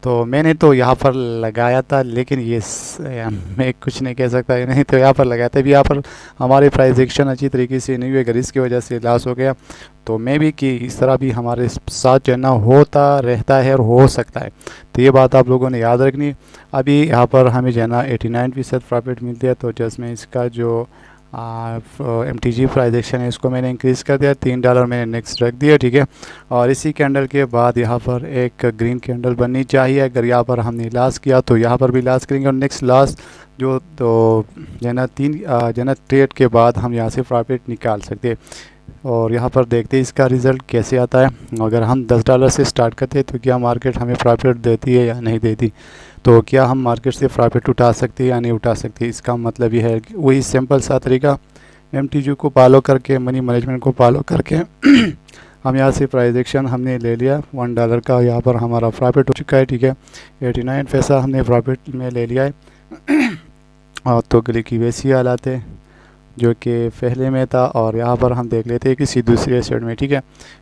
तो मैंने तो यहाँ पर लगाया था, लेकिन ये मैं कुछ नहीं कह सकता, नहीं तो यहाँ पर लगाया था। भी यहाँ पर हमारे प्राइस एक्शन अच्छी तरीके से नहीं हुए, अगर इसकी वजह से लॉस हो गया तो मैं भी कि इस तरह भी हमारे साथ जो है ना होता रहता है और हो सकता है। तो ये बात आप लोगों ने याद रखनी। अभी यहाँ पर हमें जो है ना 89% प्रॉफिट मिलती है। तो जस्ट मैं इसका जो MTG प्राइस एक्शन है इसको मैंने इंक्रीज़ कर दिया, $3 मैंने नेक्स्ट रख दिया, ठीक है। और इसी कैंडल के बाद यहाँ पर एक ग्रीन कैंडल बननी चाहिए। अगर यहाँ पर हमने लॉस किया तो यहाँ पर भी लॉस करेंगे, और नेक्स्ट लॉस जो तो जो है ना जो है ना ट्रेड के बाद हम यहाँ से प्रॉफिट निकाल सकते हैं। और यहाँ पर देखते हैं इसका रिज़ल्ट कैसे आता है। अगर हम $10 से स्टार्ट करते हैं तो क्या मार्केट हमें प्रॉफिट देती है या नहीं देती, तो क्या हम मार्केट से प्रॉफिट उठा सकते हैं या नहीं उठा सकते। इसका मतलब यह है कि वही सिंपल सा तरीका MTG को फॉलो करके, मनी मैनेजमेंट को फॉलो करके हम यहाँ से प्राइस एक्शन हमने ले लिया $1 का, यहाँ पर हमारा प्रॉफिट हो चुका है, ठीक है। 89 पैसा हमने प्रॉफिट में ले लिया है। और तो क्लिक की वैसी हालात है जो कि पहले में था। और यहाँ पर हम देख लेते हैं किसी दूसरे साइड में, ठीक है।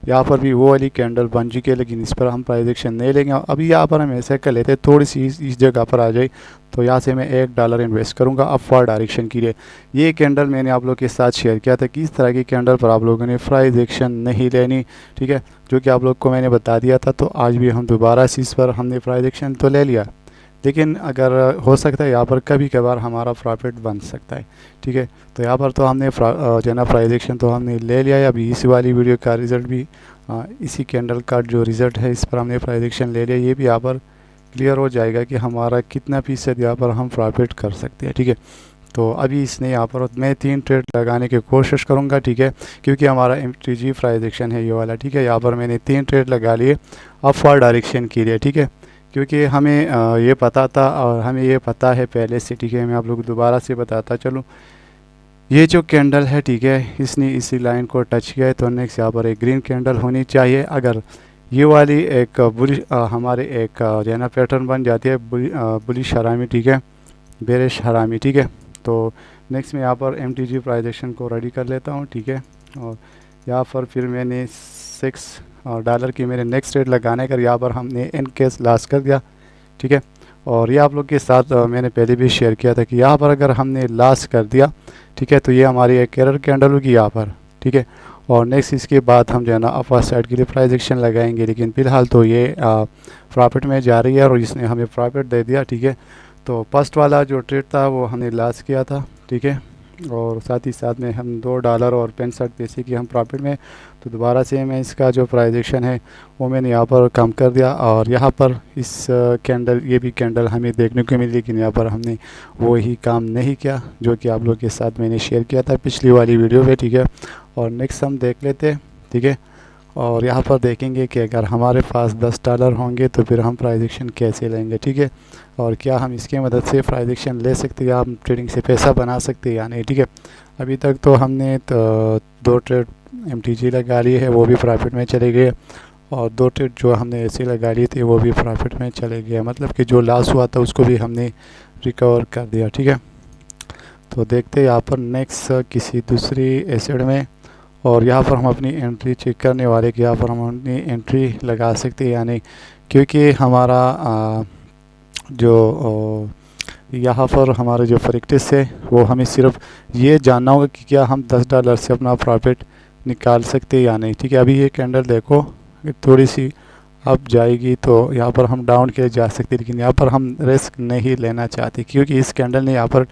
यहाँ पर भी वो वाली कैंडल बन चुकी है, लेकिन इस पर हम प्राइस एक्शन नहीं लेंगे। अभी यहाँ पर हम ऐसे कर लेते हैं, थोड़ी सी इस जगह पर आ जाए तो यहाँ से मैं $1 इन्वेस्ट करूँगा अपवर्ड डायरेक्शन के लिए। ये कैंडल मैंने आप लोग के साथ शेयर किया था कि इस तरह की कैंडल पर आप लोगों ने प्राइस एक्शन नहीं लेनी, ठीक है, जो कि आप लोग को मैंने बता दिया था। तो आज भी हम दोबारा से इस पर हमने प्राइस एक्शन तो ले लिया, लेकिन अगर हो सकता है यहाँ पर कभी कभार हमारा प्रॉफिट बन सकता है, ठीक है। तो यहाँ पर तो हमने जो है ना प्राइस एक्शन तो हमने ले लिया है। अभी इसी वाली वीडियो का रिज़ल्ट भी इसी कैंडल का जो रिज़ल्ट है इस पर हमने प्राइस एक्शन ले लिया। ये भी यहाँ पर क्लियर हो जाएगा कि हमारा कितना फीसद यहाँ पर हम प्रॉफिट कर सकते हैं, ठीक है। तो अभी इसने यहाँ पर मैं 3 ट्रेड लगाने की कोशिश करूँगा, ठीक है, क्योंकि हमारा MTG प्राइस एक्शन है ये वाला, ठीक है। यहाँ पर मैंने 3 ट्रेड लगा लिए अपवर्ड डायरेक्शन के लिए, ठीक है, क्योंकि हमें ये पता था और हमें ये पता है पहले से, ठीक है। मैं आप लोग दोबारा से बताता चलूँ, ये जो कैंडल है, ठीक है, इसने इसी लाइन को टच किया है तो नेक्स्ट यहाँ पर एक ग्रीन कैंडल होनी चाहिए। अगर ये वाली एक हमारे एक जो है ना पैटर्न बन जाती है बुलिश हरामी, ठीक है, बेरिश हरामी, ठीक है। तो नेक्स्ट मैं यहाँ पर MTG प्राइस एक्शन को रेडी कर लेता हूँ, ठीक है। और यहाँ पर फिर मैंने $6 की मेरे नेक्स्ट रेट लगाने कर यहाँ पर हमने इन केस लॉस कर दिया, ठीक है। और ये आप लोग के साथ मैंने पहले भी शेयर किया था कि यहाँ पर अगर हमने लॉस कर दिया, ठीक है, तो ये हमारी एक एरर कैंडल होगी यहाँ पर, ठीक है। और नेक्स्ट इसके बाद हम जो है ना अपर साइड के लिए प्राइस एक्शन लगाएंगे, लेकिन फ़िलहाल तो ये प्रॉफिट में जा रही है और इसने हमें प्रॉफिट दे दिया, ठीक है। तो फर्स्ट वाला जो ट्रेड था वो हमने लॉस किया था, ठीक है, और साथ ही साथ में हम $2 और 65 पैसे की हम प्रॉफिट में। तो दोबारा से मैं इसका जो प्राइस एक्शन है वो मैंने यहाँ पर कम कर दिया। और यहाँ पर इस कैंडल, ये भी कैंडल हमें देखने को मिली, लेकिन यहाँ पर हमने वो ही काम नहीं किया जो कि आप लोग के साथ मैंने शेयर किया था पिछली वाली वीडियो में, ठीक है। और नेक्स्ट हम देख लेते हैं, ठीक है। और यहाँ पर देखेंगे कि अगर हमारे पास $10 होंगे तो फिर हम प्राइस एक्शन कैसे लेंगे, ठीक है, और क्या हम इसकी मदद से प्राइस एक्शन ले सकते हैं या हम ट्रेडिंग से पैसा बना सकते हैं या नहीं, ठीक है। अभी तक तो हमने 2 ट्रेड MTG लगा लिए है, वो भी प्रॉफिट में चले गए, और 2 ट्रेड जो हमने ऐसे लगा लिए थे वो भी प्रॉफिट में चले गए, मतलब कि जो लॉस हुआ था उसको भी हमने रिकवर कर दिया, ठीक है। तो देखते हैं यहाँ पर नेक्स्ट किसी दूसरी एसेट में, और यहाँ पर हम अपनी एंट्री चेक करने वाले कि यहाँ पर हम अपनी एंट्री लगा सकते हैं या नहीं, क्योंकि हमारा जो यहाँ पर हमारा जो प्रैक्टिस है वो हमें सिर्फ ये जानना होगा कि क्या हम $10 से अपना प्रॉफिट निकाल सकते हैं या नहीं, ठीक है। अभी ये कैंडल देखो थोड़ी सी अप जाएगी तो यहाँ पर हम डाउन के लिए जा सकते हैं, लेकिन यहाँ पर हम रिस्क नहीं लेना चाहते क्योंकि इस कैंडल ने यहाँ पर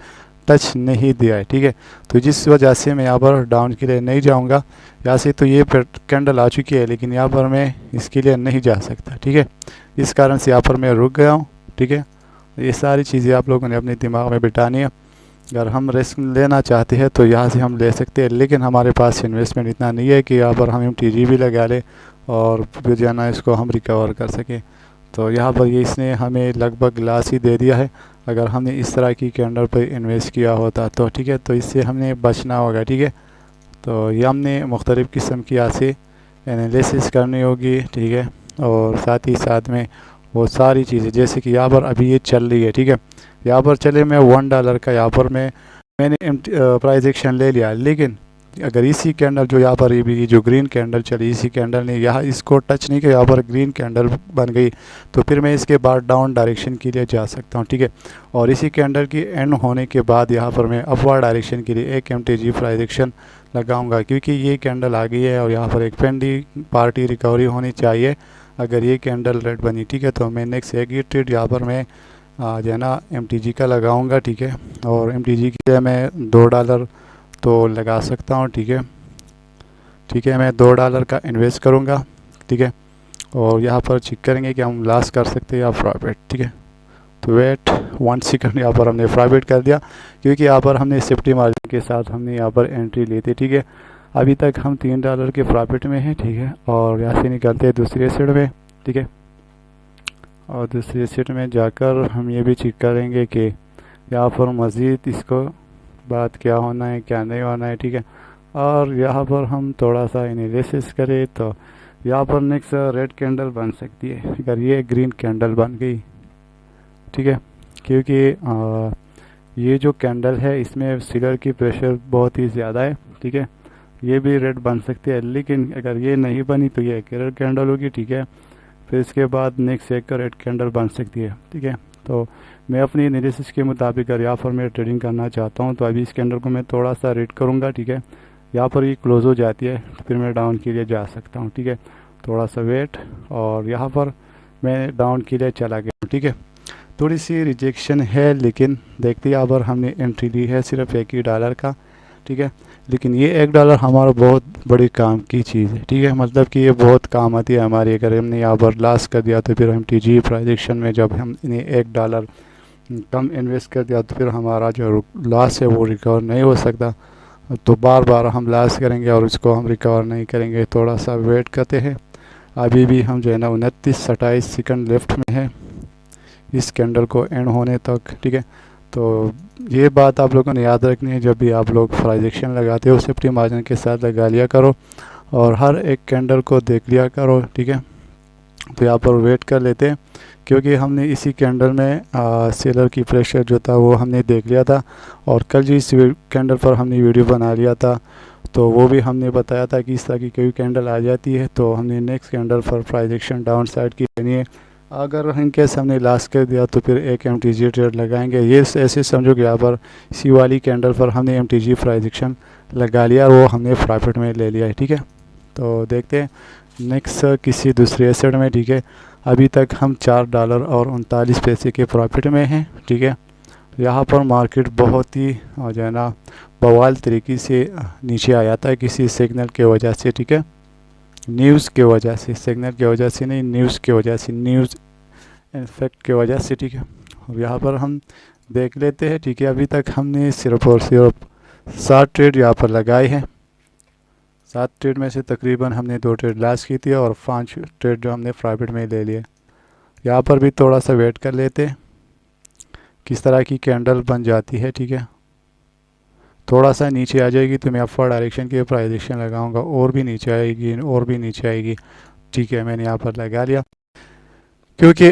टच नहीं दिया है, ठीक है। तो जिस वजह से मैं यहाँ पर डाउन के लिए नहीं जाऊँगा। यहाँ से तो ये कैंडल आ चुकी है, लेकिन यहाँ पर मैं इसके लिए नहीं जा सकता, ठीक है। इस कारण से यहाँ पर मैं रुक गया हूँ, ठीक है। ये सारी चीज़ें आप लोगों ने अपने दिमाग में बिठानी है। अगर हम रिस्क लेना चाहते हैं तो यहाँ से हम ले सकते हैं, लेकिन हमारे पास इन्वेस्टमेंट इतना नहीं है कि यहाँ पर हम MTG भी लगा ले और फिर जाना इसको हम रिकवर कर सकें। तो यहाँ पर ये इसने हमें लगभग लॉस ही दे दिया है। अगर हमने इस तरह की कैंडल पर इन्वेस्ट किया होता तो, ठीक है, तो इससे हमने बचना होगा, ठीक है। तो ये हमने मुख्तलिफ़ किस्म की यहाँ से एनालिसिस करनी होगी, ठीक है। और साथ ही साथ में वो सारी चीज़ें जैसे कि यहाँ पर अभी ये चल रही है, ठीक है, यहाँ पर चले मैं $1 का यहाँ पर मैंने प्राइस एक्शन ले लिया, लेकिन अगर इसी कैंडल जो यहाँ पर भी जो ग्रीन कैंडल चली, इसी कैंडल ने यहाँ इसको टच नहीं किया, यहाँ पर ग्रीन कैंडल बन गई, तो फिर मैं इसके बाद डाउन डायरेक्शन के लिए जा सकता हूँ, ठीक है। और इसी कैंडल की एंड होने के बाद यहाँ पर मैं अपवर्ड डायरेक्शन के लिए एक MTG प्राइस एक्शन लगाऊंगा, क्योंकि ये कैंडल आ गई है और यहाँ पर एक पेंडिंग पार्टी रिकवरी होनी चाहिए अगर ये कैंडल रेड बनी, ठीक है। तो मैं नेक्स्ट एक ही ट्रेड यहाँ पर मैं जो है ना MTG का लगाऊंगा, ठीक है। और MTG के लिए मैं $2 तो लगा सकता हूँ, ठीक है। ठीक है, मैं $2 का इन्वेस्ट करूँगा, ठीक है। और यहाँ पर चेक करेंगे कि हम लॉस कर सकते हैं या प्रॉफिट, ठीक है। तो वेट 1 सेकंड, यहाँ पर हमने प्रॉफिट कर दिया, क्योंकि यहाँ पर हमने सेफ्टी मार्जिन के साथ हमने यहाँ पर एंट्री ली थी, ठीक है। अभी तक हम $3 के प्रॉफिट में हैं, ठीक है। और यहाँ से निकलते हैं दूसरे एसेट में, ठीक है। और दूसरे एसेट में जाकर हम ये भी चेक करेंगे कि यहाँ पर मज़ीद इसको बात क्या होना है क्या नहीं होना है, ठीक है। और यहाँ पर हम थोड़ा सा एनालिसिस करें तो यहाँ पर नेक्स्ट रेड कैंडल बन सकती है अगर ये ग्रीन कैंडल बन गई, ठीक है। क्योंकि ये जो कैंडल है इसमें सेलर की प्रेशर बहुत ही ज़्यादा है, ठीक है। ये भी रेड बन सकती है, लेकिन अगर ये नहीं बनी तो ये एक रेड कैंडल होगी, ठीक है। फिर इसके बाद नेक्स्ट एक रेड कैंडल बन सकती है, ठीक है। तो मैं अपनी एनालिसिस के मुताबिक अगर यहाँ पर मैं ट्रेडिंग करना चाहता हूँ तो अभी इस कैंडल को मैं थोड़ा सा रेड करूँगा, ठीक है। यहाँ पर ये क्लोज हो जाती है तो फिर मैं डाउन के लिए जा सकता हूँ, ठीक है। थोड़ा सा वेट, और यहाँ पर मैं डाउन के लिए चला गया, ठीक है। थोड़ी सी रिजेक्शन है, लेकिन देखते यहाँ पर हमने एंट्री ली है सिर्फ $1 का, ठीक है। लेकिन ये $1 हमारा बहुत बड़ी काम की चीज़ है, ठीक है। मतलब कि ये बहुत काम आती है हमारी। अगर हमने यहाँ पर लॉस कर दिया तो फिर हम MTG प्राइस एक्शन में जब हम इन्हें $1 कम इन्वेस्ट कर दिया तो फिर हमारा जो लॉस है वो रिकवर नहीं हो सकता, तो बार बार हम लॉस करेंगे और उसको हम रिकवर नहीं करेंगे। थोड़ा सा वेट करते हैं, अभी भी हम जो है ना 29-27 सेकंड लेफ्ट में है इस कैंडल को एंड होने तक, ठीक है। तो ये बात आप लोगों ने याद रखनी है, जब भी आप लोग प्राइस एक्शन लगाते हो सेफ्टी मार्जिन के साथ लगा लिया करो और हर एक कैंडल को देख लिया करो, ठीक है। तो यहाँ पर वेट कर लेते हैं, क्योंकि हमने इसी कैंडल में सेलर की प्रेशर जो था वो हमने देख लिया था, और कल जो इस कैंडल पर हमने वीडियो बना लिया था तो वो भी हमने बताया था कि इस तरह की कोई कैंडल आ जाती है तो हमने नेक्स्ट कैंडल पर प्राइस एक्शन डाउन साइड की लेनी है। अगर इन केस हमने लॉस कर दिया तो फिर एक MTG ट्रेड लगाएंगे। ये ऐसे समझो कि यहाँ पर इसी वाली कैंडल पर हमने MTG प्राइस एक्शन लगा लिया और वो हमने प्रॉफिट में ले लिया है, ठीक है। तो देखते हैं नेक्स्ट किसी दूसरे एसेट में, ठीक है। अभी तक हम $4 और 39 पैसे के प्रॉफिट में हैं, ठीक है। यहाँ पर मार्केट बहुत ही जो है ना बवाल तरीके से नीचे आया था किसी सिग्नल के वजह से, ठीक है। न्यूज़ के वजह से, सिग्नल की वजह से नहीं, न्यूज़ की वजह से, न्यूज़ इफेक्ट की वजह से, ठीक है। अब यहाँ पर हम देख लेते हैं, ठीक है। अभी तक हमने सिर्फ और सिर्फ 7 ट्रेड यहाँ पर लगाए हैं। 7 ट्रेड में से तकरीबन हमने 2 ट्रेड लॉस की थी और 5 ट्रेड जो हमने प्रॉफिट में ले लिए। यहाँ पर भी थोड़ा सा वेट कर लेते हैं किस तरह की कैंडल बन जाती है, ठीक है। थोड़ा सा नीचे आ जाएगी तो मैं अपवर्ड डायरेक्शन की प्राइस एक्शन लगाऊंगा, और भी नीचे आएगी और भी नीचे आएगी, ठीक है। मैंने यहाँ पर लगा लिया, क्योंकि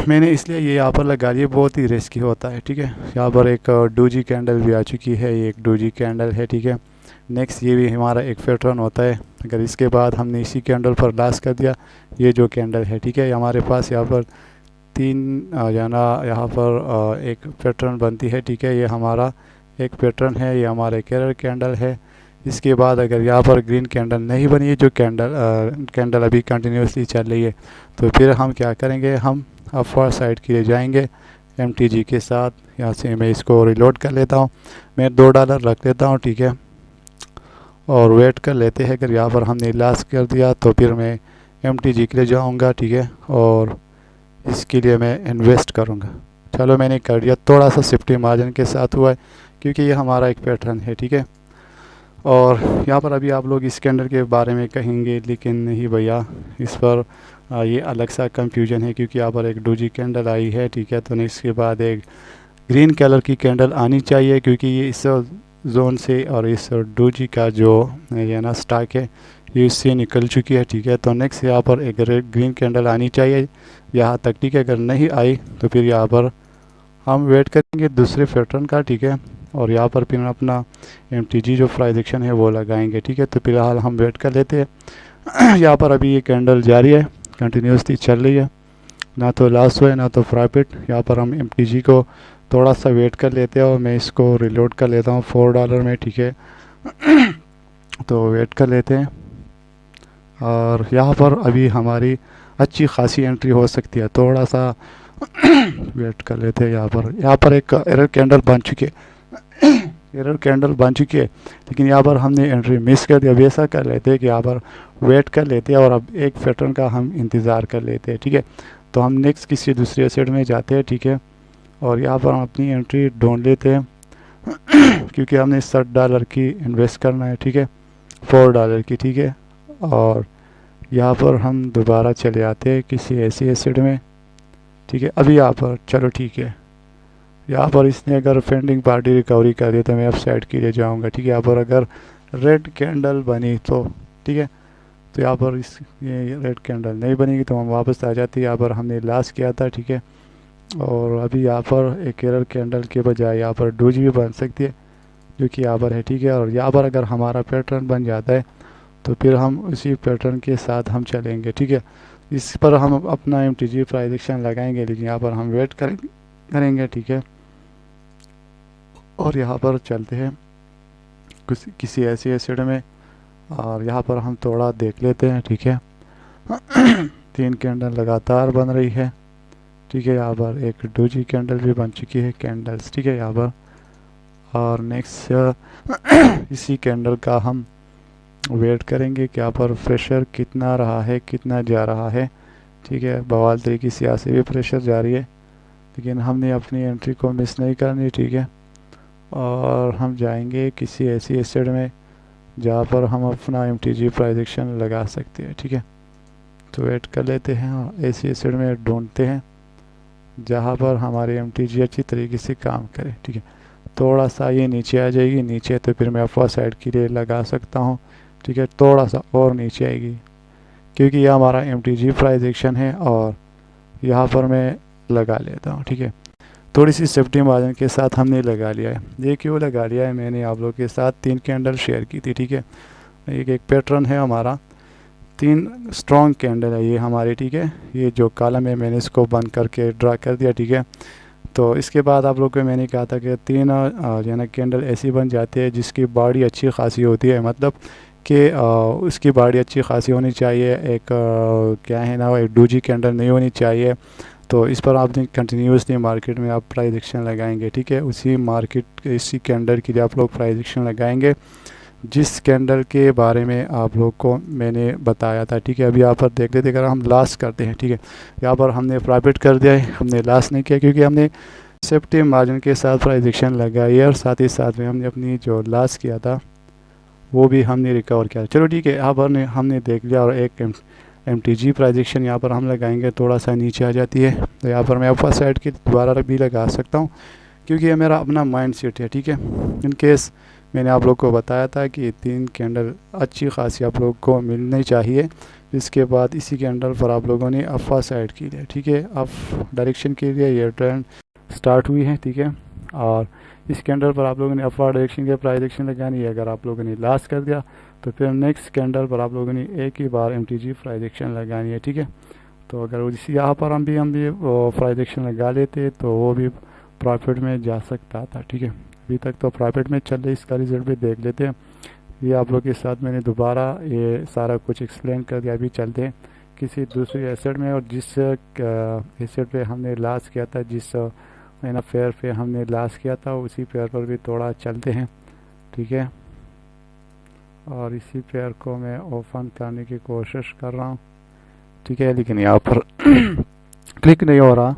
मैंने इसलिए ये यहाँ पर लगा लिया, बहुत ही रिस्की होता है, ठीक है। यहाँ पर एक डोजी कैंडल भी आ चुकी है, ये एक डोजी कैंडल है, ठीक है। नेक्स्ट ये भी हमारा एक पैटर्न होता है। अगर इसके बाद हमने इसी कैंडल पर लॉस कर दिया, ये जो कैंडल है, ठीक है, हमारे पास यहाँ पर 3 जाना यहाँ पर एक पैटर्न बनती है, ठीक है। ये हमारा एक पैटर्न है, ये हमारा कैरर कैंडल है। इसके बाद अगर यहाँ पर ग्रीन कैंडल नहीं बनी है, जो कैंडल अभी कंटिन्यूसली चल रही है, तो फिर हम क्या करेंगे, हम अपवर्ड साइड के लिए जाएंगे MTG के साथ। यहाँ से मैं इसको रिलोड कर लेता हूँ, मैं $2 रख लेता हूँ, ठीक है। और वेट कर लेते हैं, अगर यहाँ पर हमने लॉस कर दिया तो फिर मैं MTG के लिए जाऊँगा, ठीक है। और इसके लिए मैं इन्वेस्ट करूँगा। चलो मैंने कर दिया, थोड़ा सा सेफ्टी मार्जिन के साथ हुआ है क्योंकि ये हमारा एक पैटर्न है, ठीक है। और यहाँ पर अभी आप लोग इस कैंडल के बारे में कहेंगे, लेकिन नहीं भैया, इस पर ये अलग सा कंफ्यूजन है, क्योंकि यहाँ पर एक डोजी कैंडल आई है, ठीक है। तो इसके बाद एक ग्रीन कलर की कैंडल आनी चाहिए, क्योंकि ये इस जोन से और इस डोजी का जो ये ना स्टॉक है ये इससे निकल चुकी है, ठीक है। तो नेक्स्ट यहाँ पर एक ग्रीन कैंडल आनी चाहिए यहाँ तक, ठीक है। अगर नहीं आई तो फिर यहाँ पर हम वेट करेंगे दूसरे पैटर्न का, ठीक है। और यहाँ पर फिर अपना MTG जो प्राइस एक्शन है वो लगाएंगे, ठीक है। तो फिलहाल हम वेट कर लेते हैं। यहाँ पर अभी ये कैंडल जारी है, कंटिन्यूसली चल रही है, ना तो लॉस हुआ है ना तो प्रॉफिट। यहाँ पर हम MTG को थोड़ा सा वेट कर लेते हैं और मैं इसको रिलोड कर लेता हूँ $4 में, ठीक है। तो वेट कर लेते हैं और यहाँ पर अभी हमारी अच्छी खासी एंट्री हो सकती है, थोड़ा सा वेट कर लेते हैं। यहाँ पर एक एरर कैंडल बन चुकी है, एरर कैंडल बन चुकी है, लेकिन यहाँ पर हमने एंट्री मिस कर दिया। अब ऐसा कर लेते हैं कि यहाँ पर वेट कर लेते हैं और अब एक पैटर्न का हम इंतज़ार कर लेते हैं, ठीक है। तो हम नेक्स्ट किसी दूसरे एसेट में जाते हैं, ठीक है, और यहाँ पर हम अपनी एंट्री ढूंढ लेते हैं क्योंकि हमने $60 की इन्वेस्ट करना है, ठीक है, $4 की, ठीक है। और यहाँ पर हम दोबारा चले आते हैं किसी ऐसी एसेट में, ठीक है। अभी यहाँ पर चलो ठीक है, यहाँ पर इसने अगर पेंडिंग पार्टी रिकवरी कर दी तो मैं अब साइड के लिए जाऊँगा, ठीक है। यहाँ पर अगर रेड कैंडल बनी तो ठीक है, तो यहाँ पर ये रेड कैंडल नहीं बनेगी तो हम वापस आ जाते हैं। यहाँ पर हमने लॉस किया था, ठीक है। और अभी यहाँ पर एक एरर कैंडल के बजाय यहाँ पर डोज भी बन सकती है जो कि यहाँ पर है, ठीक है। और यहाँ पर अगर हमारा पैटर्न बन जाता है तो फिर हम उसी पैटर्न के साथ हम चलेंगे, ठीक है। इस पर हम अपना MTG प्राइस एक्शन लगाएंगे, लेकिन यहाँ पर हम वेट करेंगे, ठीक है। और यहाँ पर चलते हैं किसी ऐसी एसेट में और यहाँ पर हम थोड़ा देख लेते हैं, ठीक है। 3 कैंडल लगातार बन रही है, ठीक है। यहाँ पर एक डोजी कैंडल भी बन चुकी है, कैंडल्स, ठीक है, यहाँ पर। और नेक्स्ट इसी कैंडल का हम वेट करेंगे कि यहाँ पर प्रेशर कितना रहा है, कितना जा रहा है, ठीक है। बवाल तरीके से यहाँ से भी प्रेशर जारी है, लेकिन हमने अपनी एंट्री को मिस नहीं करनी, ठीक है। और हम जाएंगे किसी ऐसी एसेट में जहाँ पर हम अपना MTG प्राइस एक्शन लगा सकते हैं, ठीक है। तो वेट कर लेते हैं और ऐसी एसेट में ढूंढते हैं जहाँ पर हमारी MTG अच्छी तरीके से काम करे, ठीक है। थोड़ा सा ये नीचे आ जाएगी, नीचे तो फिर मैं अपर साइड के लिए लगा सकता हूँ, ठीक है। थोड़ा सा और नीचे आएगी क्योंकि यह हमारा MTG प्राइस एक्शन है और यहाँ पर मैं लगा लेता हूँ, ठीक है। थोड़ी सी सेफ्टी मार्जिन के साथ हमने लगा लिया है। ये क्यों लगा लिया है, मैंने आप लोगों के साथ 3 कैंडल शेयर की थी, ठीक है। एक पैटर्न है हमारा, 3 स्ट्रॉन्ग कैंडल है ये हमारे, ठीक है। ये जो कॉलम है मैंने इसको बंद करके ड्रा कर दिया, ठीक है। तो इसके बाद आप लोग को मैंने कहा था कि 3 जो है कैंडल ऐसी बन जाती है जिसकी बॉडी अच्छी खासी होती है, मतलब कि उसकी बॉडी अच्छी खासी होनी चाहिए। एक क्या है ना, एक डूजी कैंडल नहीं होनी चाहिए। तो इस पर आपने कंटिन्यूसली मार्केट में आप प्राइस एक्शन लगाएंगे, ठीक है। इसी कैंडल के लिए आप लोग प्राइस एक्शन लगाएंगे जिस कैंडल के बारे में आप लोग को मैंने बताया था, ठीक है। अभी यहाँ पर देख लेते अगर हम लॉस करते हैं, ठीक है, यहाँ पर हमने प्रॉफिट कर दिया है, हमने लॉस नहीं किया क्योंकि हमने सेफ्टी मार्जिन के साथ प्राइस एक्शन लगाई है और साथ ही साथ में हमने अपनी जो लॉस किया था वो भी हमने रिकवर किया। चलो ठीक है, यहाँ पर हमने देख लिया। और एक MTG प्राइस एक्शन यहाँ पर हम लगाएंगे, थोड़ा सा नीचे आ जाती है तो यहाँ पर मैं अपर साइड की दोबारा भी लगा सकता हूँ क्योंकि ये मेरा अपना माइंड सेट है, ठीक है। इन केस मैंने आप लोग को बताया था कि 3 कैंडल अच्छी खासी आप लोग को मिलनी चाहिए। इसके बाद इसी कैंडल पर आप लोगों ने अफा साइड की है, ठीक है, अप डायरेक्शन के लिए ये ट्रेंड स्टार्ट हुई है, ठीक है। और इस कैंडल पर आप लोगों ने अपर डायरेक्शन के प्राइस एक्शन लगानी है। अगर आप लोगों ने लॉस कर दिया तो फिर नेक्स्ट कैंडल पर आप लोगों ने एक ही बार MTG प्राइस एक्शन लगानी है, ठीक है। तो अगर इसी यहाँ पर हम भी प्राइस एक्शन लगा लेते तो वो भी प्रॉफिट में जा सकता था, ठीक है। अभी तक तो प्रॉफिट में चल रही, इसका रिजल्ट भी देख लेते हैं। ये आप लोग के साथ मैंने दोबारा ये सारा कुछ एक्सप्लेन कर दिया। अभी चलते हैं किसी दूसरी एसेट में और जिस एसेट पे हमने लॉस किया था, जिस फेयर पे हमने लॉस किया था उसी पेयर पर भी थोड़ा चलते हैं, ठीक है। और इसी पेयर को मैं ओपन करने की कोशिश कर रहा हूँ, ठीक है, लेकिन यहाँ पर क्लिक नहीं हो रहा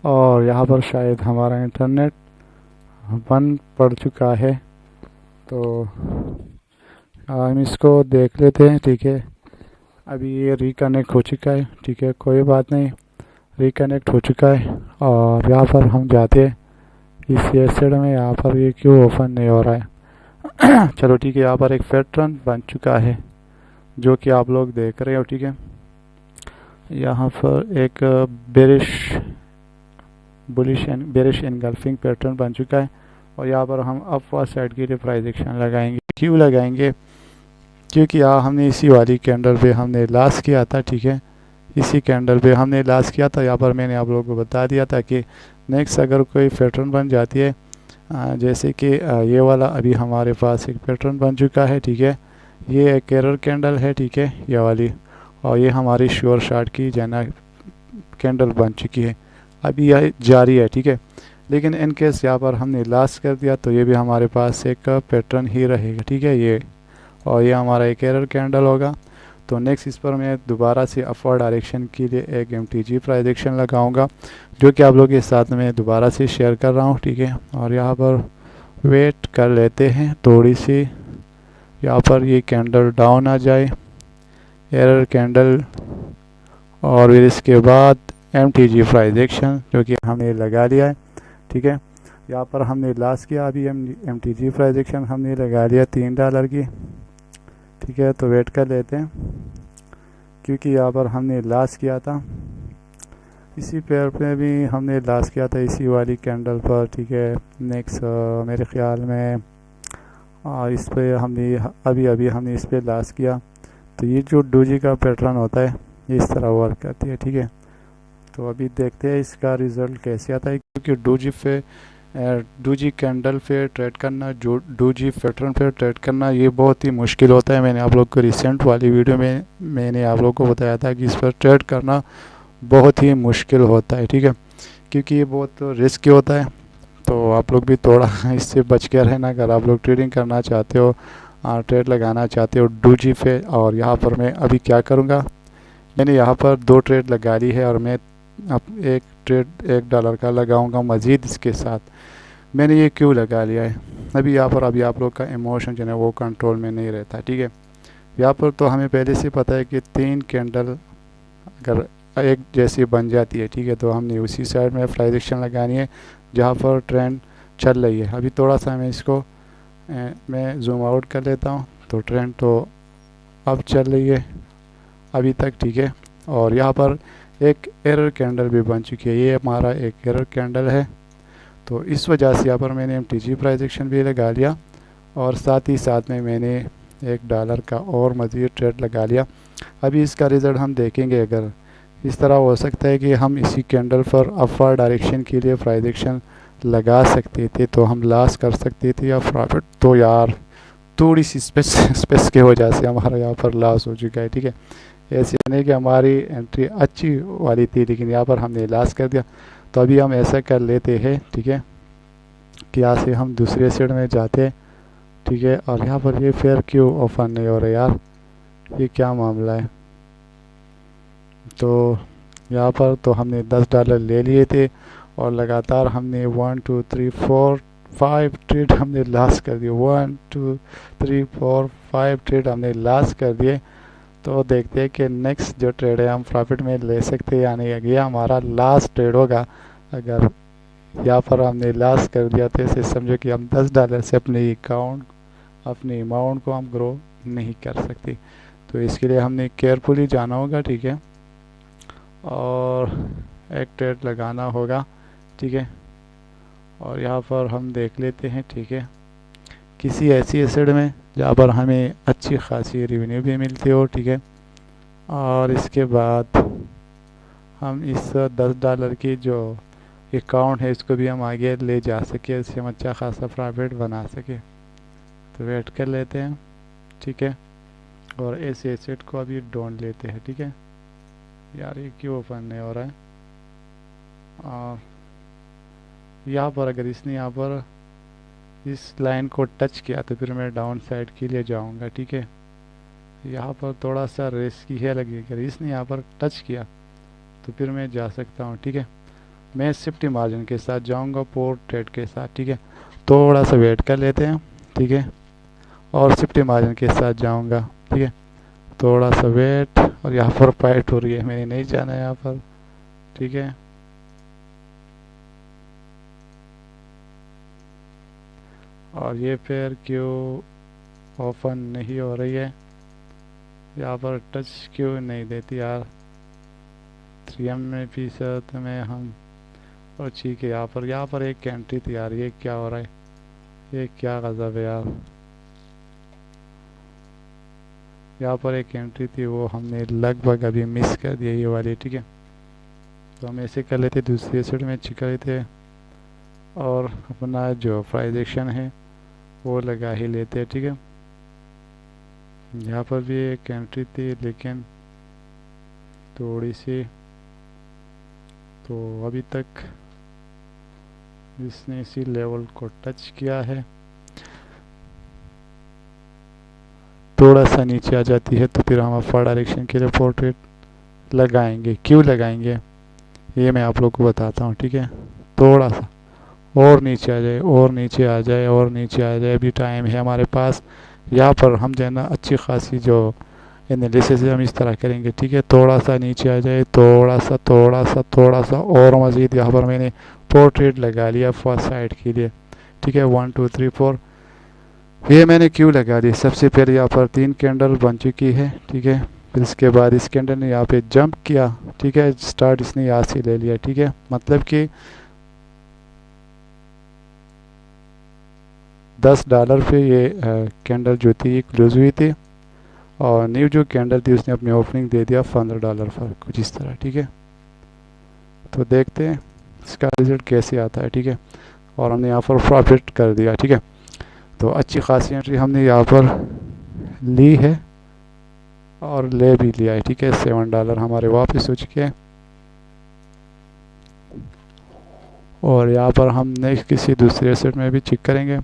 और यहाँ पर शायद हमारा इंटरनेट बंद पड़ चुका है। तो हम इसको देख लेते हैं, ठीक है। अभी ये रिकनेक्ट हो चुका है, ठीक है, कोई बात नहीं, रिकनेक्ट हो चुका है। और यहाँ पर हम जाते हैं इस एसेट में, यहाँ पर ये क्यों ओपन नहीं हो रहा है। चलो ठीक है, यहाँ पर एक पैटर्न बन चुका है जो कि आप लोग देख रहे हो, ठीक है। यहाँ पर एक बेरिश एनगल्फिंग पैटर्न बन चुका है और यहाँ पर हम अपवर्ड साइड के लिए प्राइस एक्शन लगाएंगे। क्यों लगाएंगे? क्योंकि यहाँ हमने इसी वाली कैंडल पे हमने लास्ट किया था, ठीक है, इसी कैंडल पे हमने लास्ट किया था। यहाँ पर मैंने आप लोगों को बता दिया था कि नेक्स्ट अगर कोई पैटर्न बन जाती है, जैसे कि ये वाला अभी हमारे पास एक पैटर्न बन चुका है, ठीक है, ये एक एरर कैंडल है, ठीक है, ये वाली, और ये हमारी श्योर शॉट की जना कैंडल बन चुकी है, अभी यह जारी है, ठीक है। लेकिन इन केस यहाँ पर हमने लास्ट कर दिया तो ये भी हमारे पास एक पैटर्न ही रहेगा, ठीक है, ये, और ये हमारा एक एरर कैंडल होगा। तो नेक्स्ट इस पर मैं दोबारा से अपवर्ड डायरेक्शन के लिए एक MTG प्राइस एक्शन लगाऊंगा, जो कि आप लोगों के साथ में दोबारा से शेयर कर रहा हूँ, ठीक है। और यहाँ पर वेट कर लेते हैं थोड़ी सी, यहाँ पर ये कैंडल डाउन आ जाए, एरर कैंडल, और फिर इसके बाद MTG प्राइस एक्शन जो कि हमने लगा लिया है, ठीक है। यहाँ पर हमने लास्ट किया, अभी MTG प्राइस एक्शन हमने लगा लिया $3 की, ठीक है। तो वेट कर लेते हैं, क्योंकि यहाँ पर हमने लास्ट किया था, इसी पेयर पे भी हमने लास्ट किया था, इसी वाली कैंडल पर, ठीक है। नेक्स्ट मेरे ख्याल में इस पे हमने अभी हमने इस पे लास्ट किया। तो ये जो डोजी का पैटर्न होता है ये इस तरह वर्क करती है, ठीक है। तो अभी देखते हैं इसका रिज़ल्ट कैसे आता है, क्योंकि डोजी कैंडल पे ट्रेड करना, जो डोजी पैटर्न पे ट्रेड करना, ये बहुत ही मुश्किल होता है। मैंने आप लोग को रिसेंट वाली वीडियो में मैंने आप लोग को बताया था कि इस पर ट्रेड करना बहुत ही मुश्किल होता है, ठीक है, क्योंकि ये बहुत रिस्की होता है। तो आप लोग भी थोड़ा इससे बच के रहना अगर आप लोग ट्रेडिंग करना चाहते हो, ट्रेड लगाना चाहते हो डोजी पे। और यहाँ पर मैं अभी क्या करूँगा, मैंने यहाँ पर 2 ट्रेड लगा ली है, और मैं अब एक ट्रेड $1 का लगाऊंगा मज़ीद इसके साथ। मैंने ये क्यों लगा लिया है, अभी यहाँ पर अभी आप लोग का इमोशन जो है वो कंट्रोल में नहीं रहता, ठीक है। यहाँ पर तो हमें पहले से पता है कि 3 कैंडल अगर एक जैसी बन जाती है, ठीक है, तो हमने उसी साइड में प्राइस एक्शन लगानी है जहाँ पर ट्रेंड चल रही है। अभी थोड़ा सा मैं इसको मैं जूम आउट कर लेता हूँ, तो ट्रेंड तो अब चल रही है अभी तक, ठीक है। और यहाँ पर एक एरर कैंडल भी बन चुकी है, ये हमारा एक एरर कैंडल है। तो इस वजह से यहाँ पर मैंने MTG प्राइस एक्शन भी लगा लिया, और साथ ही साथ में मैंने $1 का और मज़ीद ट्रेड लगा लिया। अभी इसका रिज़ल्ट हम देखेंगे। अगर इस तरह हो सकता है कि हम इसी कैंडल पर अपवर्ड डायरेक्शन के लिए प्राइस एक्शन लगा सकते थे, तो हम लॉस कर सकते थे या प्रॉफिट। तो यार थोड़ी सी स्पेस की वजह से हमारा यहाँ पर लॉस हो चुका है, ठीक है। ऐसे नहीं कि हमारी एंट्री अच्छी वाली थी, लेकिन यहाँ पर हमने लॉस कर दिया। तो अभी हम ऐसा कर लेते हैं, ठीक है, कि यहाँ से हम दूसरे साइड में जाते हैं, ठीक है। और यहाँ पर ये फेयर क्यों ओपन नहीं हो रहा यार, ये क्या मामला है। तो यहाँ पर तो हमने $10 ले लिए थे, और लगातार हमने 1 2 3 4 5 ट्रेड हमने लॉस कर दिए, 1 2 3 4 5 ट्रेड हमने लॉस कर दिए। तो देखते हैं कि नेक्स्ट जो ट्रेड है हम प्रॉफिट में ले सकते हैं या नहीं। ये हमारा लास्ट ट्रेड होगा। अगर यहाँ पर हमने लॉस कर दिया तो इसे समझो कि हम $10 से अपने अमाउंट को हम ग्रो नहीं कर सकते। तो इसके लिए हमने केयरफुली जाना होगा, ठीक है, और एक ट्रेड लगाना होगा, ठीक है। और यहाँ पर हम देख लेते हैं, ठीक है, किसी ऐसी एसेट में जहाँ पर हमें अच्छी खासी रेवेन्यू भी मिलती हो, ठीक है। और इसके बाद हम इस $10 की जो अकाउंट है इसको भी हम आगे ले जा सके, इससे हम अच्छा खासा प्रॉफिट बना सके। तो वेट कर लेते हैं, ठीक है, और ऐसे एसेट को अभी ढूंढ लेते हैं, ठीक है। यार ये क्यों ओपन नहीं हो रहा है। और यहाँ पर अगर इसने यहाँ पर इस लाइन को टच किया तो फिर मैं डाउन साइड के लिए जाऊँगा, ठीक है। यहाँ पर थोड़ा सा रिस्की है लगे, अगर इसने यहाँ पर टच किया तो फिर मैं जा सकता हूँ, ठीक है। मैं सेफ्टी मार्जिन के साथ जाऊँगा, पोर्ट ट्रेड के साथ, ठीक है। थोड़ा सा वेट कर लेते हैं, ठीक है, और सेफ्टी मार्जिन के साथ जाऊँगा, ठीक है। थोड़ा सा वेट, और यहाँ पर फाइट हो रही है, मैंने नहीं जाना यहाँ पर, ठीक है। और ये फिर क्यों ओपन नहीं हो रही है, यहाँ पर टच क्यों नहीं देती यार। 3% में हम, और ठीक है, यहाँ पर एक एंट्री थी यार, ये क्या हो रहा है। ये क्या गज़ब है यार। यहाँ पर एक एंट्री थी वो हमने लगभग अभी मिस कर दिया ये वाली, ठीक है। तो हम ऐसे कर लेते, दूसरी साइड में चेक कर लेते और अपना जो प्राइस एक्शन है वो लगा ही लेते हैं, ठीक है। यहाँ पर भी एक एंट्री थी लेकिन थोड़ी सी, तो अभी तक इसने इसी लेवल को टच किया है, थोड़ा सा नीचे आ जाती है तो फिर हम अपर डायरेक्शन के लिए पोर्ट्रेट लगाएंगे। क्यों लगाएंगे ये मैं आप लोग को बताता हूँ, ठीक है। थोड़ा सा और नीचे आ जाए और नीचे आ जाए और नीचे आ जाए, अभी टाइम है हमारे पास। यहाँ पर हम जो है ना अच्छी खासी जो एनालिसिस है हम इस तरह करेंगे, ठीक है। थोड़ा सा नीचे आ जाए, थोड़ा सा थोड़ा सा थोड़ा सा और मज़ीद यहाँ पर मैंने पोर्ट्रेट लगा लिया फर्स्ट साइड के लिए, ठीक है। 1 2 3 4 ये मैंने क्यों लगा ली, सबसे पहले यहाँ पर 3 कैंडल बन चुकी है, ठीक है। फिर इसके बाद इस कैंडल ने यहाँ पे जंप किया, ठीक है। स्टार्ट इसने यहाँ से ले लिया, ठीक है। मतलब कि $10 पे ये कैंडल जो थी क्लोज हुई थी और न्यू जो कैंडल थी उसने अपनी ओपनिंग दे दिया $15 पर, कुछ इस तरह, ठीक है। तो देखते हैं इसका रिजल्ट कैसे आता है, ठीक है। और हमने यहाँ पर प्रॉफिट कर दिया, ठीक है। तो अच्छी खासी एंट्री हमने यहाँ पर ली है और ले भी लिया है, ठीक है। $7 हमारे वापस हो चुके हैं। और यहाँ पर हम नेक्स्ट किसी दूसरे एसेट में भी चेक करेंगे,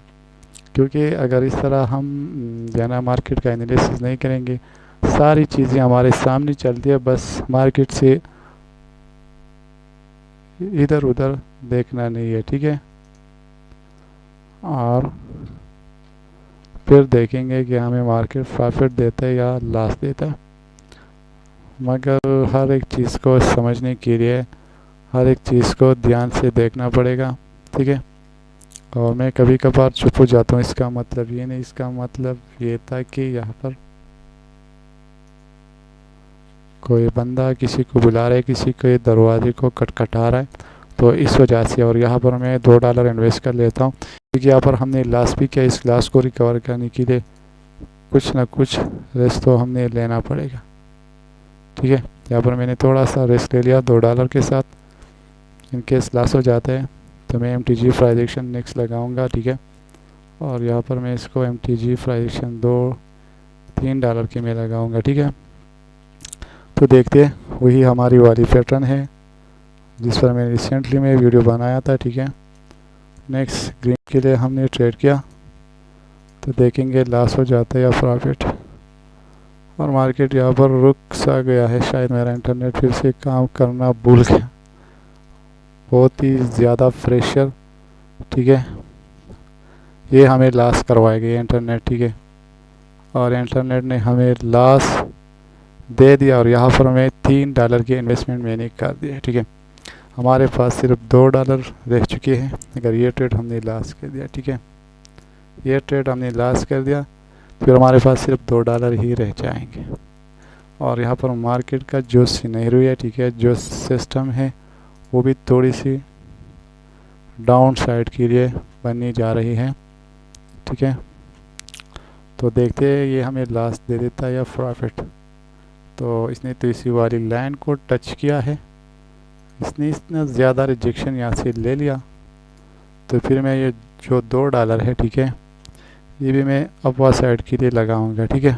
क्योंकि अगर इस तरह हम जाना मार्केट का एनालिसिस नहीं करेंगे, सारी चीज़ें हमारे सामने चलती है, बस मार्केट से इधर उधर देखना नहीं है, ठीक है। और फिर देखेंगे कि हमें मार्केट प्रॉफिट देता है या लॉस देता है। मगर हर एक चीज़ को समझने के लिए हर एक चीज़ को ध्यान से देखना पड़ेगा, ठीक है। और मैं कभी कभार चुप हो जाता हूँ, इसका मतलब ये नहीं, इसका मतलब ये था कि यहाँ पर कोई बंदा किसी को बुला रहा है, किसी के दरवाजे को खटखटा रहा है, तो इस वजह से। और यहाँ पर मैं $2 इन्वेस्ट कर लेता हूँ, क्योंकि यहाँ पर हमने लॉस भी किया। इस लॉस को रिकवर करने के लिए कुछ ना कुछ रिस्क तो हमने लेना पड़ेगा, ठीक है। यहाँ पर मैंने थोड़ा सा रिस्क ले लिया $2 के साथ, इनकेस लॉस हो जाता है तो मैं MTG प्राइस एक्शन नेक्स्ट लगाऊंगा, ठीक है। और यहाँ पर मैं इसको MTG प्राइस एक्शन $3 के में लगाऊंगा, ठीक है। तो देखते हैं वही हमारी वाली पैटर्न है जिस पर मैंने रिसेंटली में वीडियो बनाया था, ठीक है। नेक्स्ट ग्रीन के लिए हमने ट्रेड किया, तो देखेंगे लॉस हो जाता है या प्रॉफिट। और मार्केट यहाँ पर रुक सा गया है, शायद मेरा इंटरनेट फिर से काम करना भूल गया, बहुत ही ज़्यादा प्रेशर, ठीक है। ये हमें लॉस करवाएगा ये इंटरनेट, ठीक है। और इंटरनेट ने हमें लॉस दे दिया और यहाँ पर हमें $3 की इन्वेस्टमेंट मैंने कर दिया, ठीक है। हमारे पास सिर्फ $2 रह चुके हैं। अगर ये ट्रेड हमने लॉस कर दिया, ठीक है, ये ट्रेड हमने लॉस कर दिया, फिर हमारे पास सिर्फ $2 ही रह जाएंगे। और यहाँ पर मार्केट का जो सिनेरियो है, ठीक है, जो सिस्टम है वो भी थोड़ी सी डाउन साइड के लिए बननी जा रही है, ठीक है। तो देखते हैं ये हमें लॉस दे देता है या प्रॉफिट। तो इसने तो इसी वाली लाइन को टच किया है, इसने इतना ज़्यादा रिजेक्शन यहाँ से ले लिया, तो फिर मैं ये जो $2 है, ठीक है, ये भी मैं अपवर्ड साइड के लिए लगाऊंगा, ठीक है।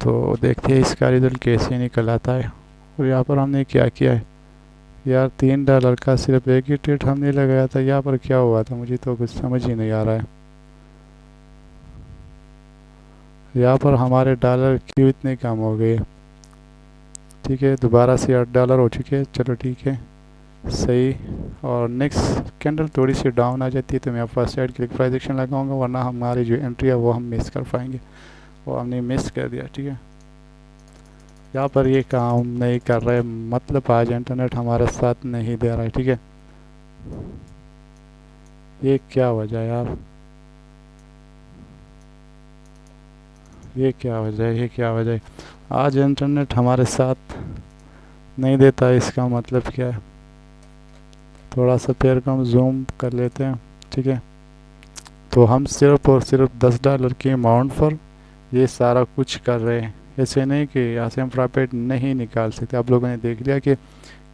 तो देखते हैं इसका रिजल्ट कैसे निकल आता है। और यहाँ पर हमने क्या किया है यार, $3 का सिर्फ एक ही ट्रेड हमने लगाया था। यहाँ पर क्या हुआ था मुझे तो कुछ समझ ही नहीं आ रहा है। यहाँ पर हमारे डॉलर क्यों इतने कम हो गए, ठीक है। दोबारा से $8 हो चुके हैं, चलो ठीक है, सही। और नेक्स्ट कैंडल थोड़ी सी डाउन आ जाती है तो मैं first side click price action लगाऊंगा, वरना हमारी जो एंट्री है वो हम मिस कर पाएंगे। वो हमने मिस कर दिया, ठीक है। यहाँ पर ये काम नहीं कर रहा है, मतलब आज इंटरनेट हमारे साथ नहीं दे रहा है, ठीक है। ये क्या वजह है यार, ये क्या वजह है, ये क्या वजह है, आज इंटरनेट हमारे साथ नहीं देता है, इसका मतलब क्या है। थोड़ा सा पेड़ को हम जूम कर लेते हैं, ठीक है। तो हम सिर्फ और सिर्फ $10 के अमाउंट पर ये सारा कुछ कर रहे हैं। ऐसे नहीं कि यहाँ से हम प्रॉफिट नहीं निकाल सकते। आप लोगों ने देख लिया कि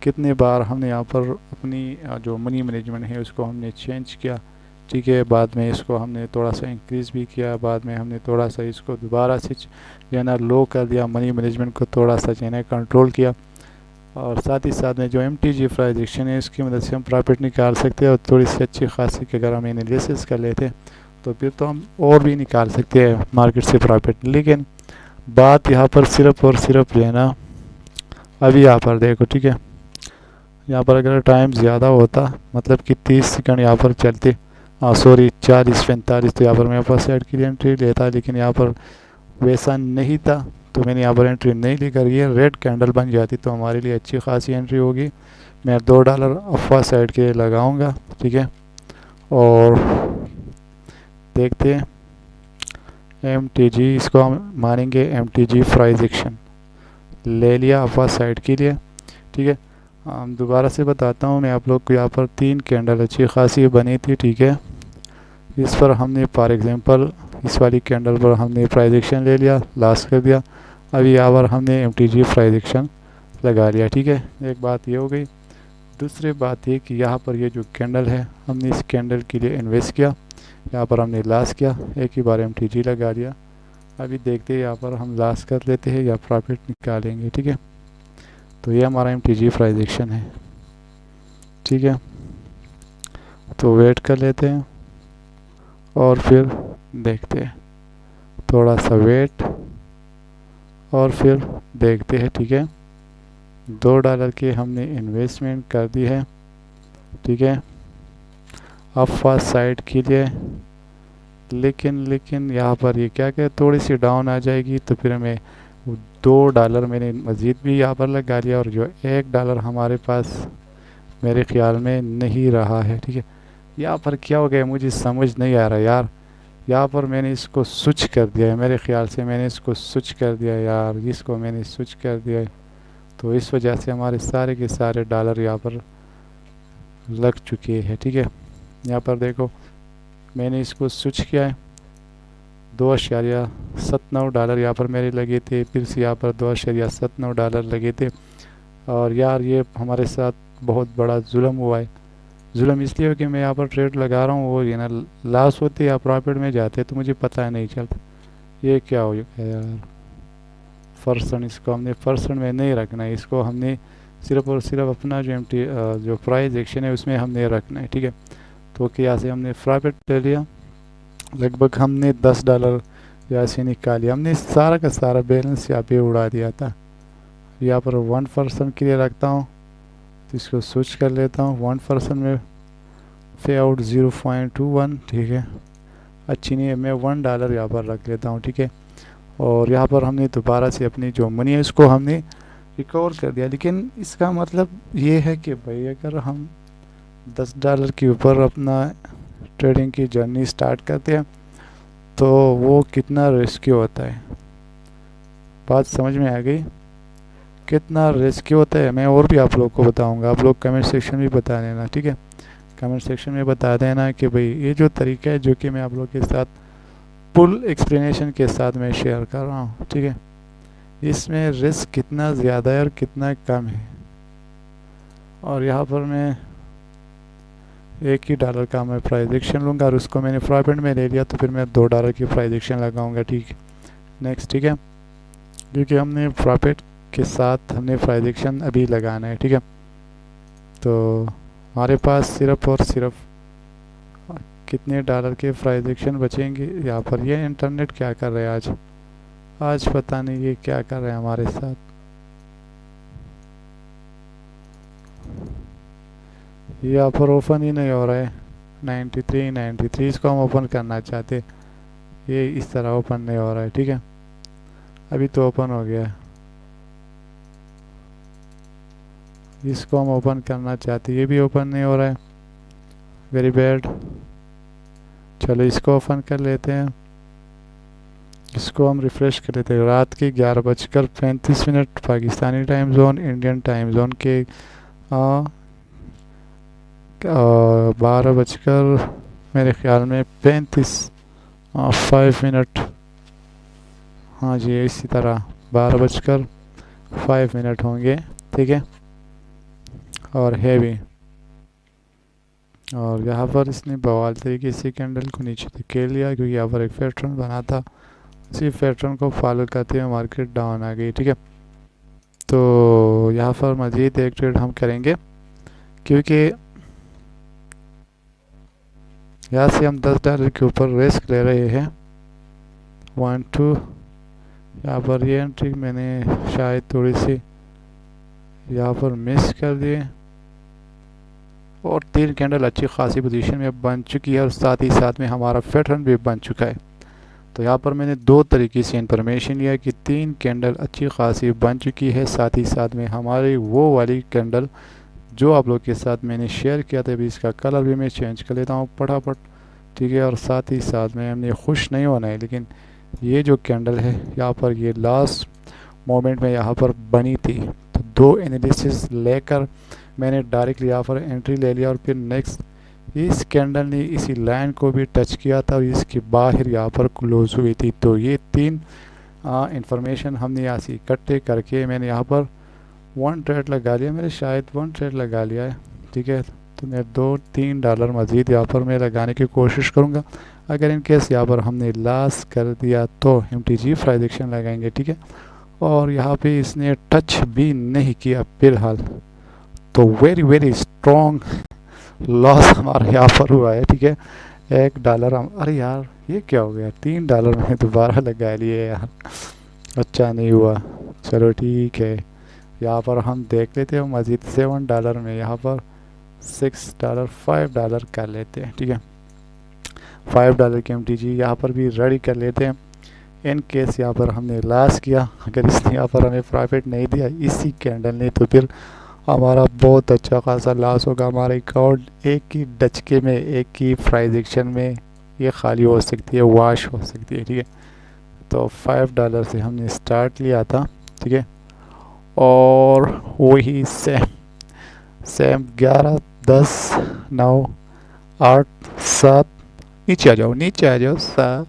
कितने बार हमने यहाँ पर अपनी जो मनी मैनेजमेंट है उसको हमने चेंज किया, ठीक है। बाद में इसको हमने थोड़ा सा इंक्रीज़ भी किया, बाद में हमने थोड़ा सा इसको दोबारा से जो है ना लो कर दिया, मनी मैनेजमेंट को थोड़ा सा जो है ना कंट्रोल किया। और साथ ही साथ में जो MTG प्राइजेक्शन है उसकी मदद से हम प्रॉफिट निकाल सकते हैं। और थोड़ी सी अच्छी खासी की अगर हम एनालिसिस कर लेते हैं तो फिर तो हम और भी निकाल सकते हैं मार्केट से प्रॉफिट। लेकिन बात यहाँ पर सिर्फ और सिर्फ जो है ना, अभी यहाँ पर देखो, ठीक है, यहाँ पर अगर टाइम ज़्यादा होता, मतलब कि 30 सेकंड यहाँ पर चलते, सॉरी 40-45, तो यहाँ पर मेरे पास साइड की एंट्री लेता। लेकिन यहाँ पर वैसा नहीं था तो मैंने यहाँ पर एंट्री नहीं लेकर ये रेड कैंडल बन जाती तो हमारे लिए अच्छी खासी एंट्री होगी। मैं $2 अफवा साइड के लगाऊंगा, ठीक है। और देखते हैं MTG, इसको हम मानेंगे MTG प्राइजेक्शन, ले लिया अफवा साइड के लिए, ठीक है। दोबारा से बताता हूँ मैं आप लोग को, यहाँ पर 3 कैंडल अच्छी खासी बनी थी, ठीक है। इस पर हमने फॉर एग्जांपल इस वाली कैंडल पर हमने प्राइजेक्शन ले लिया, लास्ट कर दिया। अभी यहाँ पर हमने MTG प्राइजेक्शन लगा लिया, ठीक है। एक बात ये हो गई। दूसरी बात ये कि यहाँ पर ये जो कैंडल है, हमने इस कैंडल के लिए इन्वेस्ट किया, यहाँ पर हमने लास्ट किया, एक ही बार MTG लगा लिया। अभी देखते हैं यहाँ पर हम लास्ट कर लेते हैं या प्रॉफिट निकालेंगे, ठीक है। तो ये हमारा MTG प्राइजेक्शन है, ठीक है। तो वेट कर लेते हैं और फिर देखते हैं, थोड़ा सा वेट और फिर देखते हैं, ठीक है। $2 की हमने इन्वेस्टमेंट कर दी है, ठीक है, अब फर्स्ट साइड के लिए। लेकिन यहाँ पर ये क्या क्या थोड़ी सी डाउन आ जाएगी तो फिर हमें $2 मैंने मज़ीद भी यहाँ पर लगा लिया। और जो $1 हमारे पास मेरे ख्याल में नहीं रहा है, ठीक है। यहाँ पर क्या हो गया मुझे समझ नहीं आ रहा यार। यहाँ पर मैंने इसको स्विच कर दिया है, मेरे ख्याल से मैंने इसको स्विच कर दिया यार, इसको मैंने स्विच कर दिया है। तो इस वजह से हमारे सारे के सारे डॉलर यहाँ पर लग चुके हैं, ठीक है। यहाँ पर देखो मैंने इसको स्विच किया है, $2.79 यहाँ पर मेरे लगे थे, फिर से यहाँ पर $2.79 लगे थे। और यार ये हमारे साथ बहुत बड़ा जुल्म हुआ है। जुल्म इसलिए कि मैं यहाँ पर ट्रेड लगा रहा हूँ, वो ये ना लॉस होते या प्रॉफिट में जाते तो मुझे पता नहीं चलता। ये क्या हो गया यार। परसेंट, इसको हमने परसेंट में नहीं रखना है, इसको हमने सिर्फ और सिर्फ अपना जो प्राइस एक्शन है उसमें हमने रखना है, ठीक है। तो यहाँ से हमने प्रॉफिट ले लिया, लगभग हमने $10 यहाँ से निकालिया। हमने सारा का सारा बैलेंस यहाँ पे उड़ा दिया था। यहाँ पर 1% के लिए रखता हूँ, तो इसको स्विच कर लेता हूँ। 1% में पे आउट 0.21, ठीक है, अच्छी नहीं है। मैं $1 यहाँ पर रख लेता हूँ, ठीक है। और यहाँ पर हमने दोबारा से अपनी जो मनी है इसको हमने रिकवर कर दिया। लेकिन इसका मतलब ये है कि भाई अगर हम $10 के ऊपर अपना ट्रेडिंग की जर्नी स्टार्ट करते हैं तो वो कितना रिस्की होता है। बात समझ में आ गई, कितना रिस्की होता है। मैं और भी आप लोग को बताऊंगा, आप लोग कमेंट सेक्शन में बता देना, ठीक है। कमेंट सेक्शन में बता देना कि भाई ये जो तरीका है जो कि मैं आप लोग के साथ फुल एक्सप्लेनेशन के साथ मैं शेयर कर रहा हूँ, ठीक है, इसमें रिस्क कितना ज़्यादा है और कितना कम है। और यहाँ पर मैं $1 का मैं प्राइजेक्शन लूँगा और उसको मैंने प्रॉफिट में ले लिया, तो फिर मैं $2 की प्राइजेक्शन लगाऊंगा, ठीक है। नेक्स्ट, ठीक है, क्योंकि हमने प्रॉफिट के साथ हमने प्राइजेक्शन अभी लगाना है, ठीक है। तो हमारे पास सिर्फ और सिर्फ कितने डॉलर के प्राइजेक्शन बचेंगे। यहाँ पर ये इंटरनेट क्या कर रहा है आज पता नहीं ये क्या कर रहे हैं हमारे साथ। यहाँ पर ओपन ही नहीं हो रहा है। 93 इसको हम ओपन करना चाहते, ये इस तरह ओपन नहीं हो रहा है, ठीक है। अभी तो ओपन हो गया है, इसको हम ओपन करना चाहते, ये भी ओपन नहीं हो रहा है, वेरी बैड। चलो इसको ओपन कर लेते हैं, इसको हम रिफ़्रेश कर लेते हैं। रात के 11:35 Pakistani time zone, Indian time zone के 12 मेरे ख्याल में 5 मिनट, हाँ जी इसी तरह 12:05 होंगे, ठीक है। और है भी, और यहाँ पर इसने बवाल तरीके से कैंडल को नीचे धकेल लिया क्योंकि यहाँ पर एक पैटर्न बना था, उसी पैटर्न को फॉलो करते हुए मार्केट डाउन आ गई, ठीक है। तो यहाँ पर मज़ीद एक ट्रेड हम करेंगे क्योंकि यहाँ से हम $10 के ऊपर रिस्क ले रहे हैं। 1 2, यहाँ पर ये एंट्री मैंने शायद थोड़ी सी यहाँ पर मिस कर दिए, और 3 कैंडल अच्छी खासी पोजीशन में बन चुकी है और साथ ही साथ में हमारा पैटर्न भी बन चुका है। तो यहाँ पर मैंने 2 तरीके से इंफॉर्मेशन लिया कि 3 कैंडल अच्छी खासी बन चुकी है, साथ ही साथ में हमारी वो वाली कैंडल जो आप लोग के साथ मैंने शेयर किया था, अभी इसका कलर भी मैं चेंज कर लेता हूँ फटाफट, ठीक है। और साथ ही साथ में हमने खुश नहीं होना है, लेकिन ये जो कैंडल है यहाँ पर ये लास्ट मोमेंट में यहाँ पर बनी थी, तो 2 एनालिसिस लेकर मैंने डायरेक्टली यहाँ पर एंट्री ले लिया और फिर नेक्स्ट इस कैंडल ने इसी लाइन को भी टच किया था और इसके बाहर यहाँ पर क्लोज हुई थी। तो ये 3 इंफॉर्मेशन हमने यहाँ से इकट्ठे करके मैंने यहाँ पर 1 ट्रेड लगा लिया, मैंने शायद 1 ट्रेड लगा लिया है, ठीक है। तो मैं $2-3 मज़ीद यहाँ पर मैं लगाने की कोशिश करूँगा। अगर इन केस यहाँ पर हमने लॉस कर दिया तो MTG प्राइस एक्शन लगाएंगे, ठीक है। और यहाँ पे इसने टच भी नहीं किया फिलहाल, तो वेरी स्ट्रॉन्ग लॉस हमारा यहाँ पर हुआ है, ठीक है। $1 हम, अरे यार ये क्या हो गया, $3 में दोबारा लगा लिए यार, अच्छा नहीं हुआ, चलो ठीक है। यहाँ पर हम देख लेते हैं मज़ीद $7 में यहाँ पर $6 $5 कर लेते हैं, ठीक है। $5 की MTG यहाँ पर भी रेडी कर लेते हैं। इन केस यहाँ पर हमने लॉस किया, अगर इसने यहाँ पर हमें प्रॉफिट नहीं दिया इसी कैंडल ने, तो फिर हमारा बहुत अच्छा खासा लॉस होगा। हमारा अकाउंट एक ही डचके में, एक ही प्राइस एक्शन में ये खाली हो सकती है, वॉश हो सकती है, ठीक है। तो $5 से हमने स्टार्ट लिया था, ठीक है। और वही सेम 11 10 9 8 7, नीचे आ जाओ 7।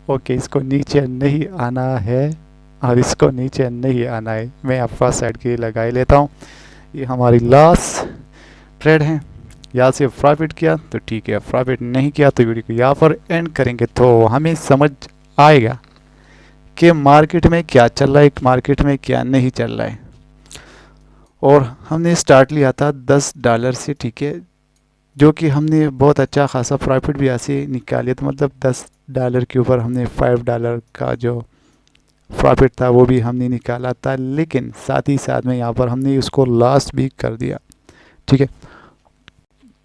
ओके, इसको नीचे नहीं आना है और इसको नीचे नहीं आना है, मैं अफवा साइड के लिए लगा ही लेता हूँ। ये हमारी लास्ट ट्रेड है, यहाँ से प्रॉफिट किया तो ठीक है, प्रॉफिट नहीं किया तो वीडियो को यहाँ पर एंड करेंगे, तो हमें समझ आएगा कि मार्केट में क्या चल रहा है, मार्केट में क्या नहीं चल रहा है। और हमने स्टार्ट लिया था $10 से, ठीक है, जो कि हमने बहुत अच्छा खासा प्रॉफिट भी ऐसे निकाले, तो मतलब $10 के ऊपर हमने $5 का जो प्रॉफिट था वो भी हमने निकाला था, लेकिन साथ ही साथ में यहाँ पर हमने उसको लॉस भी कर दिया, ठीक है।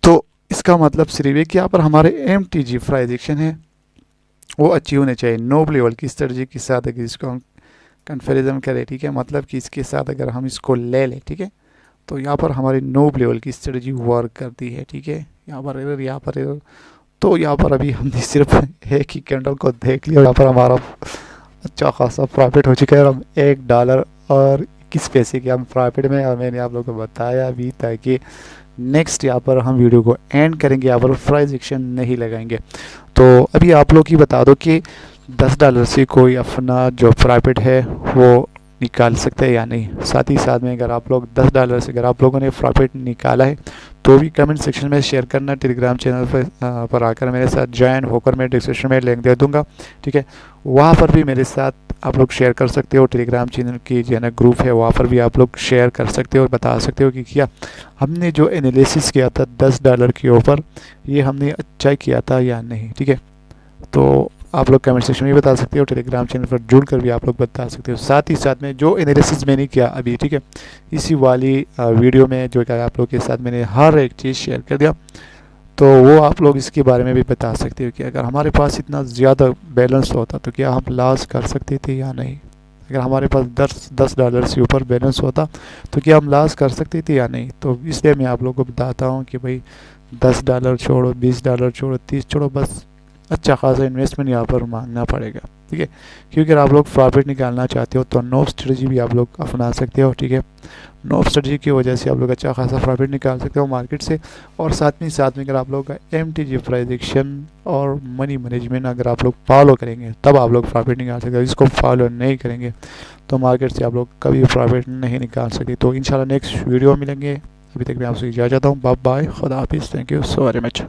तो इसका मतलब सिर्फ ये कि यहाँ पर हमारे MTG प्राइस एक्शन है वो अच्छी होनी चाहिए, नो लेवल की स्ट्रेटजी के साथ अगर इसको हम कंपेरिजन करें, ठीक है, मतलब कि इसके साथ अगर हम इसको ले लें, ठीक है, तो यहाँ पर हमारी नो लेवल की स्ट्रेटजी वर्क करती है, ठीक है। यहाँ पर एरर, तो यहाँ पर अभी हमने सिर्फ एक ही कैंडल को देख लिया, यहाँ पर हमारा अच्छा खासा प्रॉफिट हो चुका है। हम $1 और 21 पैसे के हम प्रॉफिट में, और मैंने आप लोगों को बताया भी था कि नेक्स्ट यहाँ पर हम वीडियो को एंड करेंगे, यहाँ पर प्राइस एक्शन नहीं लगाएंगे। तो अभी आप लोग ही बता दो कि $10 से कोई अपना जो प्रॉफिट है वो निकाल सकते हैं या नहीं। साथ ही साथ में अगर आप लोग $10 से अगर आप लोगों ने प्रॉफिट निकाला है तो भी कमेंट सेक्शन में शेयर करना, टेलीग्राम चैनल पर आकर मेरे साथ ज्वाइन होकर मैं डिस्क्रिप्शन में लिंक दे दूंगा, ठीक है। वहाँ पर भी मेरे साथ आप लोग शेयर कर सकते हो, टेलीग्राम चैनल की जो है ना ग्रुप है वहाँ पर भी आप लोग शेयर कर सकते हो और बता सकते हो कि क्या हमने जो एनालिसिस किया था $10 के ऊपर ये हमने अच्छा किया था या नहीं, ठीक है। तो आप लोग कमेंट सेक्शन में बता सकते हो, टेलीग्राम चैनल पर जुड़ कर भी आप लोग बता सकते हो। साथ ही साथ में जो एनालिसिस मैंने किया अभी, ठीक है, इसी वाली वीडियो में जो क्या आप लोग के साथ मैंने हर एक चीज़ शेयर कर दिया, तो वो आप लोग इसके बारे में भी बता सकते हो कि अगर हमारे पास इतना ज़्यादा बैलेंस होता तो क्या हम लॉस कर सकते थे या नहीं। अगर हमारे पास $10 से ऊपर बैलेंस होता तो क्या हम लॉस कर सकते थे या नहीं। तो इसलिए मैं आप लोग को बताता हूँ कि भाई $10 छोड़ो, $20 छोड़ो, 30 छोड़ो, बस अच्छा खासा इन्वेस्टमेंट यहाँ पर मांगना पड़ेगा, ठीक है। क्योंकि अगर आप लोग प्रॉफिट निकालना चाहते हो तो नॉब स्ट्रेटजी भी आप लोग अपना सकते हो, ठीक है। नॉब स्ट्रेटजी की वजह से आप लोग अच्छा खासा प्रॉफिट निकाल सकते हो मार्केट से। और साथ में अगर आप लोग MTG प्राइस एक्शन और मनी मैनेजमेंट अगर आप लोग फॉलो करेंगे तब आप लोग प्रॉफिट निकाल सकते हो। इसको फॉलो नहीं करेंगे तो मार्केट से आप लोग कभी प्रॉफिट नहीं निकाल सकते। तो इंशाल्लाह नेक्स्ट वीडियो मिलेंगे। अभी तक मैं आपसे इजाज़त चाहता हूँ। बाय बाय, खुदा हाफिज़, thank you so very much.